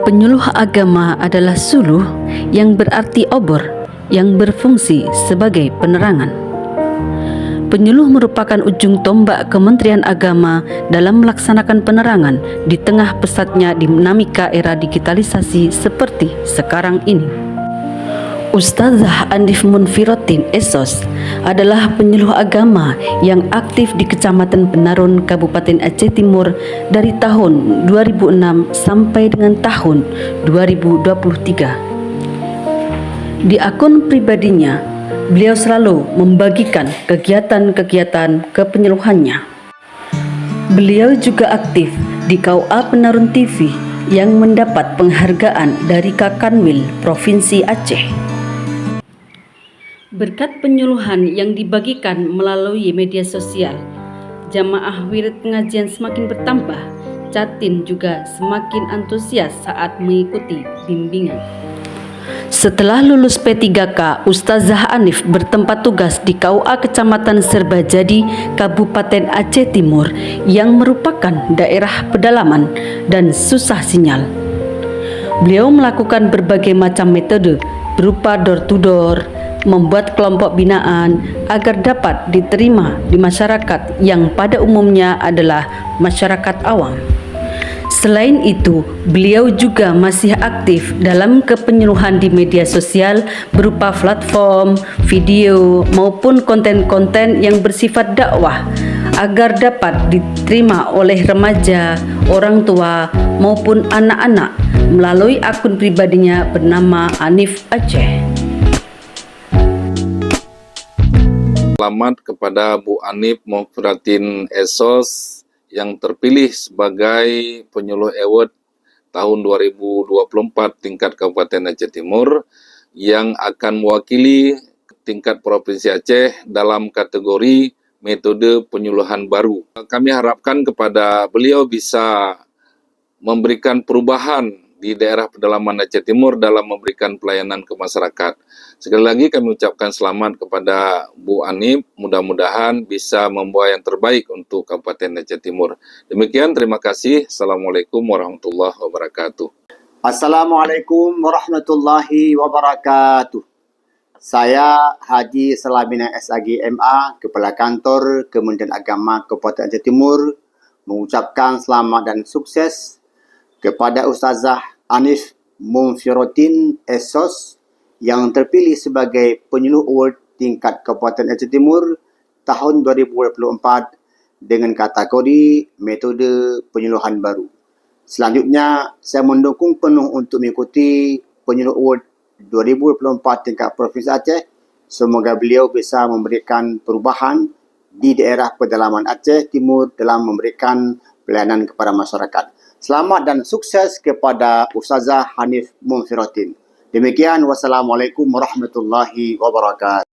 Penyuluh agama adalah suluh yang berarti obor yang berfungsi sebagai penerangan. Penyuluh merupakan ujung tombak Kementerian Agama dalam melaksanakan penerangan di tengah pesatnya dinamika era digitalisasi seperti sekarang ini. Ustazah Anif Munfirotin Esos adalah penyuluh agama yang aktif di Kecamatan Penarun, Kabupaten Aceh Timur dari tahun 2006 sampai dengan tahun 2023. Di akun pribadinya, beliau selalu membagikan kegiatan-kegiatan kepenyuluhannya. Beliau juga aktif di KUA Penarun TV yang mendapat penghargaan dari Kakanwil Provinsi Aceh. Berkat penyuluhan yang dibagikan melalui media sosial, jamaah wirid pengajian semakin bertambah. Catin juga semakin antusias saat mengikuti bimbingan. Setelah lulus P3K, Ustazah Anif bertempat tugas di KUA Kecamatan Serbajadi, Kabupaten Aceh Timur yang merupakan daerah pedalaman dan susah sinyal. Beliau melakukan berbagai macam metode berupa door-to-door, membuat kelompok binaan agar dapat diterima di masyarakat yang pada umumnya adalah masyarakat awam. Selain itu, beliau juga masih aktif dalam kepenyuluhan di media sosial berupa platform, video, maupun konten-konten yang bersifat dakwah agar dapat diterima oleh remaja, orang tua, maupun anak-anak melalui akun pribadinya bernama Anif Aceh. Selamat kepada Bu Anif Munfirotin Esos yang terpilih sebagai penyuluh award tahun 2024 tingkat Kabupaten Aceh Timur yang akan mewakili tingkat Provinsi Aceh dalam kategori metode penyuluhan baru. Kami harapkan kepada beliau bisa memberikan perubahan di daerah pedalaman Aceh Timur dalam memberikan pelayanan ke masyarakat. Sekali lagi kami ucapkan selamat kepada Bu Anif, mudah-mudahan bisa membawa yang terbaik untuk Kabupaten Aceh Timur. Demikian, terima kasih. Assalamualaikum warahmatullahi wabarakatuh. Assalamualaikum warahmatullahi wabarakatuh. Saya Haji Salamina SAG MA, Kepala Kantor Kementerian Agama Kabupaten Aceh Timur, mengucapkan selamat dan sukses kepada Ustazah Anif Munfirotin Esos yang terpilih sebagai penyuluh award tingkat Kabupaten Aceh Timur tahun 2024 dengan kategori metode penyuluhan baru. Selanjutnya, saya mendukung penuh untuk mengikuti penyuluh award 2024 tingkat Provinsi Aceh. Semoga beliau bisa memberikan perubahan di daerah pedalaman Aceh Timur dalam memberikan pelayanan kepada masyarakat. Selamat dan sukses kepada Ustazah Anif Munfirotin. Demikian, wassalamualaikum warahmatullahi wabarakatuh.